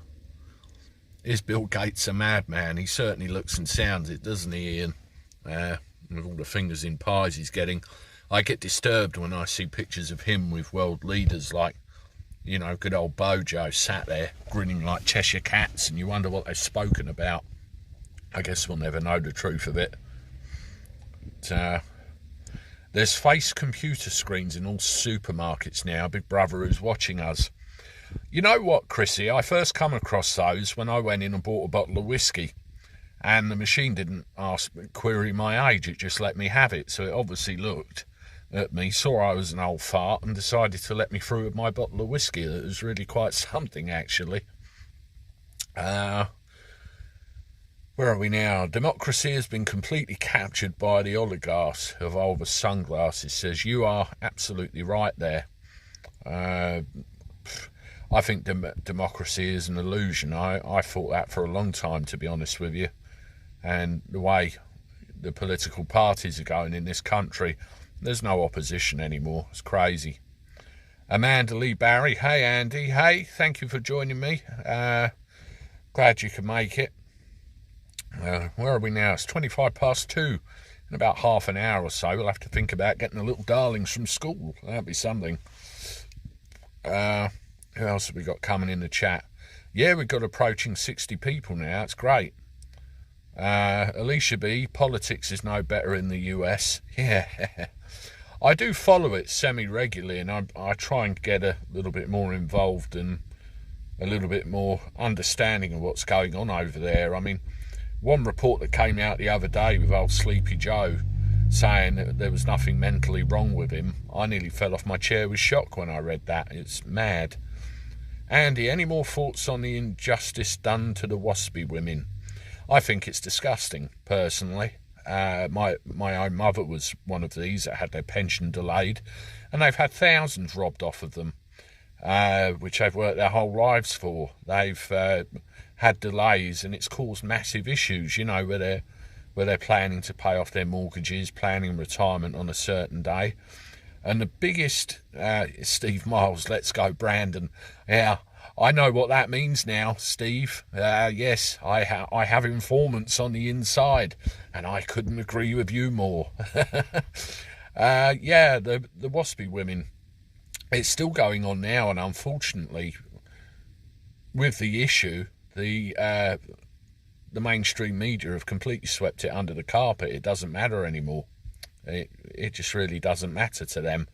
is Bill Gates a madman? He certainly looks and sounds it, doesn't he, Ian? With all the fingers in pies he's getting. I get disturbed when I see pictures of him with world leaders like, you know, good old Bojo sat there grinning like Cheshire cats, and you wonder what they've spoken about. I guess we'll never know the truth of it. But, there's face computer screens in all supermarkets now. Big Brother who's watching us. You know what, Chrissy? I first come across those when I went in and bought a bottle of whiskey. And the machine didn't query my age. It just let me have it. So it obviously looked at me, saw I was an old fart, and decided to let me through with my bottle of whiskey. It was really quite something, actually. Where are we now? Democracy has been completely captured by the oligarchs. Evolver Sunglasses says, you are absolutely right there. I think democracy is an illusion. I thought that for a long time, to be honest with you. And the way the political parties are going in this country, there's no opposition anymore. It's crazy. Amanda Lee Barry. Hey, Andy. Hey, thank you for joining me. Glad you could make it. Where are we now? It's 2:25. In about half an hour or so, we'll have to think about getting the little darlings from school. That'd be something. Who else have we got coming in the chat? Yeah, we've got approaching 60 people now. It's great. Alicia B, politics is no better in the US. Yeah. I do follow it semi-regularly, and I try and get a little bit more involved and a little bit more understanding of what's going on over there. I mean, one report that came out the other day with old Sleepy Joe saying that there was nothing mentally wrong with him. I nearly fell off my chair with shock when I read that. It's mad. Andy, any more thoughts on the injustice done to the waspy women? I think it's disgusting, personally. My own mother was one of these that had their pension delayed, and they've had thousands robbed off of them, which they've worked their whole lives for. They've had delays, and it's caused massive issues, you know, where they're planning to pay off their mortgages, planning retirement on a certain day. And the biggest, Steve Miles, let's go Brandon. Yeah, I know what that means now, Steve. Yes, I have informants on the inside, and I couldn't agree with you more. Yeah, the waspy women, it's still going on now, and unfortunately, with the issue, the mainstream media have completely swept it under the carpet. It doesn't matter anymore. It just really doesn't matter to them.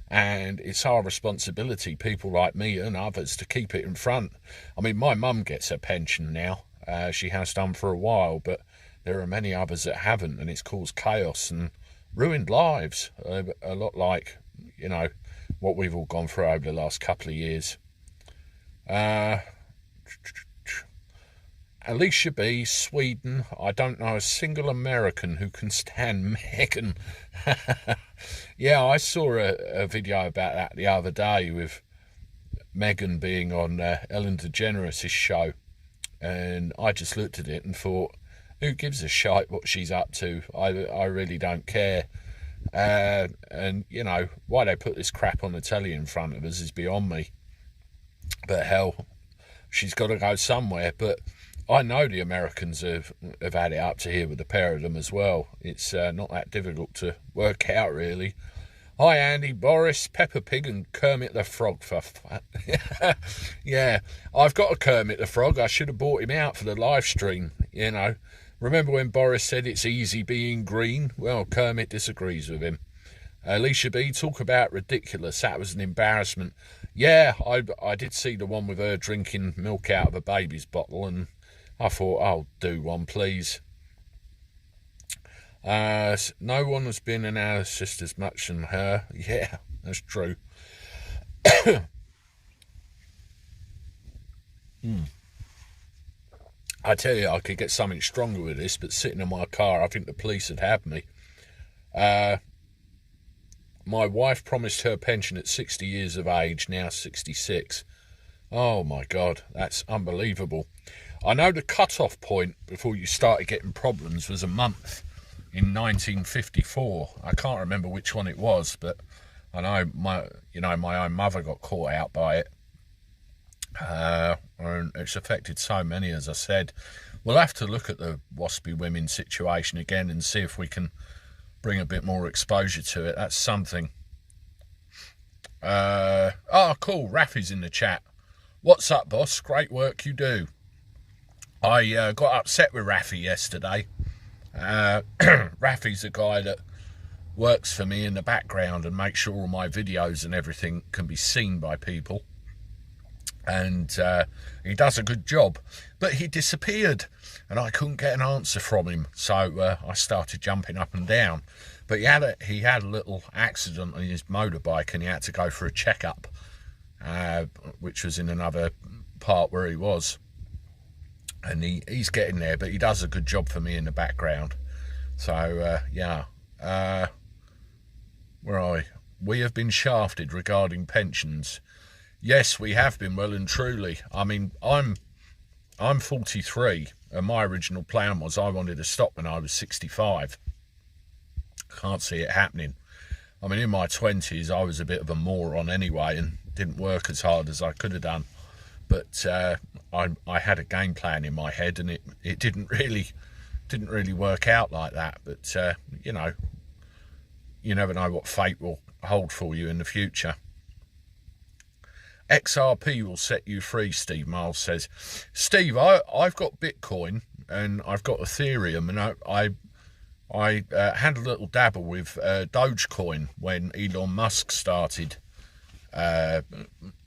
And it's our responsibility, people like me and others, to keep it in front. I mean, my mum gets her pension now. She has done for a while, but there are many others that haven't, and it's caused chaos and ruined lives. A lot like, you know, what we've all gone through over the last couple of years. Alicia B, Sweden. I don't know a single American who can stand Meghan. Yeah, I saw a video about that the other day with Meghan being on Ellen DeGeneres' show, and I just looked at it and thought, who gives a shite what she's up to? I really don't care. And, you know, why they put this crap on the telly in front of us is beyond me. But hell, she's got to go somewhere. But I know the Americans have had it up to here with the pair of them as well. It's not that difficult to work out, really. Hi, Andy, Boris, Peppa Pig and Kermit the Frog. Yeah, I've got a Kermit the Frog. I should have bought him out for the live stream, you know. Remember when Boris said it's easy being green? Well, Kermit disagrees with him. Alicia B, talk about ridiculous. That was an embarrassment. Yeah, I did see the one with her drinking milk out of a baby's bottle, and I thought, I'll do one, please. No one has been an analyst as much as her. Yeah, that's true. I tell you, I could get something stronger with this, but sitting in my car, I think the police would have me. My wife promised her pension at 60 years of age, now 66. Oh, my God, that's unbelievable. I know the cut-off point before you started getting problems was a month. in 1954. I can't remember which one it was, but I know my own mother got caught out by it. And it's affected so many, as I said. We'll have to look at the waspy women situation again and see if we can bring a bit more exposure to it. That's something. Oh, cool. Rafi's in the chat. What's up, boss? Great work you do. I got upset with Rafi yesterday. Rafi's a guy that works for me in the background and makes sure all my videos and everything can be seen by people. And he does a good job. But he disappeared and I couldn't get an answer from him. So I started jumping up and down. But he had a little accident on his motorbike and he had to go for a checkup, which was in another part where he was. And he's getting there, but he does a good job for me in the background. So, yeah. Where are we? We have been shafted regarding pensions. Yes, we have been, well and truly. I mean, I'm 43, and my original plan was I wanted to stop when I was 65. Can't see it happening. I mean, in my 20s, I was a bit of a moron anyway and didn't work as hard as I could have done. But I had a game plan in my head, and it didn't really work out like that. But you know, you never know what fate will hold for you in the future. XRP will set you free, Steve Miles says. Steve, I've got Bitcoin and I've got Ethereum, and I had a little dabble with Dogecoin when Elon Musk started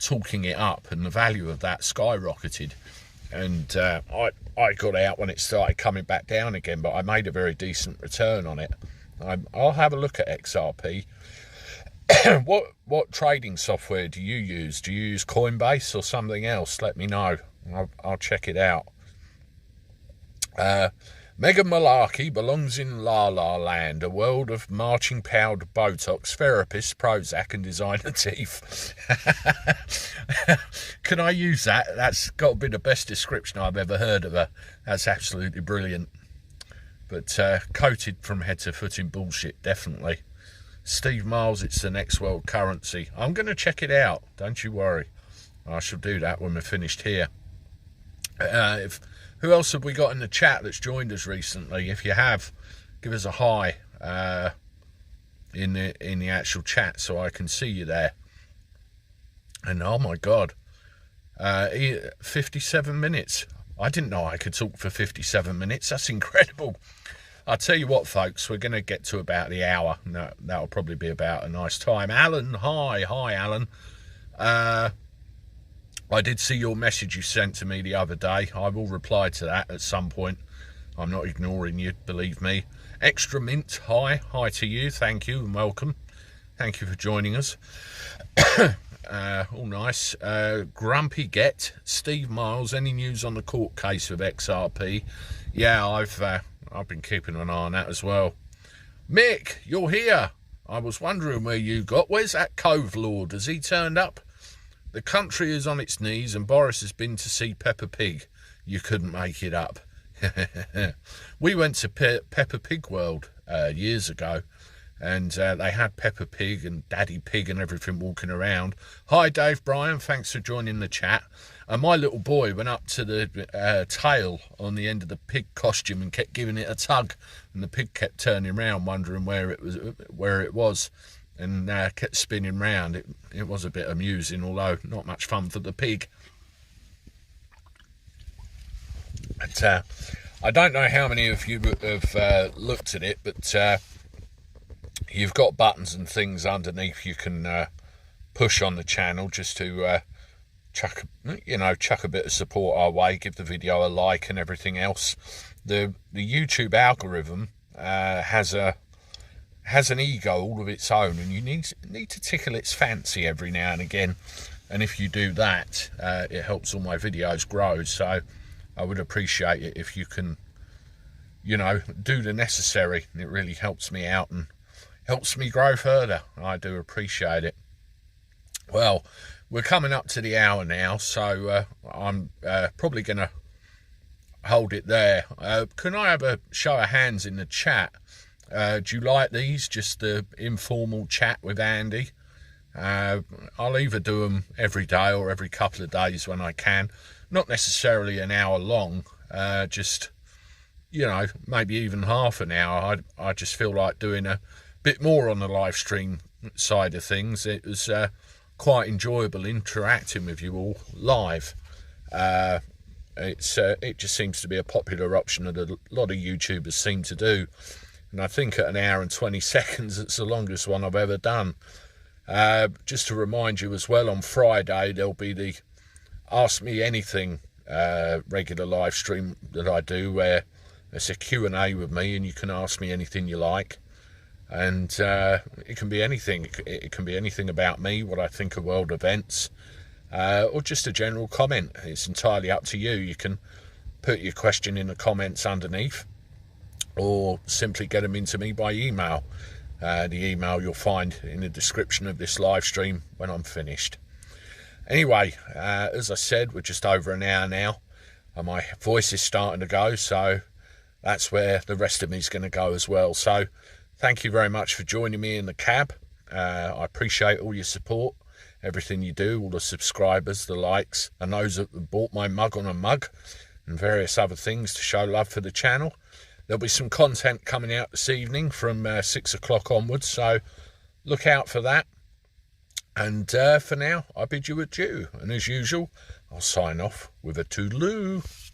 talking it up, and the value of that skyrocketed. And I got out when it started coming back down again, but I made a very decent return on it. I'll have a look at XRP. What trading software do you use? Do you use Coinbase or something else? Let me know. I'll check it out. Meghan Malarkey belongs in La La Land, a world of marching powder, Botox, therapists, Prozac and designer teeth. Can I use that? That's got to be the best description I've ever heard of her. That's absolutely brilliant. But coated from head to foot in bullshit, definitely. Steve Miles, it's the next world currency. I'm going to check it out, don't you worry. I shall do that when we're finished here. Who else have we got in the chat that's joined us recently? If you have, give us a hi in the actual chat so I can see you there. And oh my God, 57 minutes. I didn't know I could talk for 57 minutes. That's incredible. I'll tell you what, folks, we're going to get to about the hour. No, that'll probably be about a nice time. Alan, hi, Alan. I did see your message you sent to me the other day. I will reply to that at some point. I'm not ignoring you, believe me. Extra Mint, hi to you. Thank you and welcome. Thank you for joining us. All nice. Grumpy Get, Steve Miles, any news on the court case with XRP? Yeah, I've been keeping an eye on that as well. Mick, you're here. I was wondering where you got. Where's that Cove Lord? Has he turned up? The country is on its knees and Boris has been to see Peppa Pig. You couldn't make it up. We went to Peppa Pig World years ago, and they had Peppa Pig and Daddy Pig and everything walking around. Hi, Dave Bryan. Thanks for joining the chat. And my little boy went up to the tail on the end of the pig costume and kept giving it a tug. And the pig kept turning around, wondering where it was, and kept spinning round. It was a bit amusing, although not much fun for the pig. But I don't know how many of you have looked at it, but you've got buttons and things underneath you can push on the channel just to chuck a bit of support our way, give the video a like and everything else. The YouTube algorithm has an ego all of its own, and you need to tickle its fancy every now and again. And if you do that, it helps all my videos grow. So I would appreciate it if you can, do the necessary. It really helps me out and helps me grow further. I do appreciate it. Well, we're coming up to the hour now, so I'm probably going to hold it there. Can I have a show of hands in the chat Do you like these? Just the informal chat with Andy. I'll either do them every day or every couple of days when I can. Not necessarily an hour long, just, you know, maybe even half an hour. I just feel like doing a bit more on the live stream side of things. It was quite enjoyable interacting with you all live. It just seems to be a popular option that a lot of YouTubers seem to do. And I think at 1 hour and 20 seconds, it's the longest one I've ever done. Just to remind you as well, on Friday there'll be the Ask Me Anything regular live stream that I do, where it's a Q&A with me and you can ask me anything you like. And it can be anything. It can be anything about me, what I think of world events, or just a general comment. It's entirely up to you. You can put your question in the comments underneath, or simply get them into me by email. The email you'll find in the description of this live stream when I'm finished. Anyway, as I said, we're just over an hour now, and my voice is starting to go, so that's where the rest of me is going to go as well. So thank you very much for joining me in the cab. I appreciate all your support, everything you do, all the subscribers, the likes, and those that bought my mug on a mug and various other things to show love for the channel. There'll be some content coming out this evening from 6 o'clock onwards, so look out for that. And for now, I bid you adieu. And as usual, I'll sign off with a toodaloo.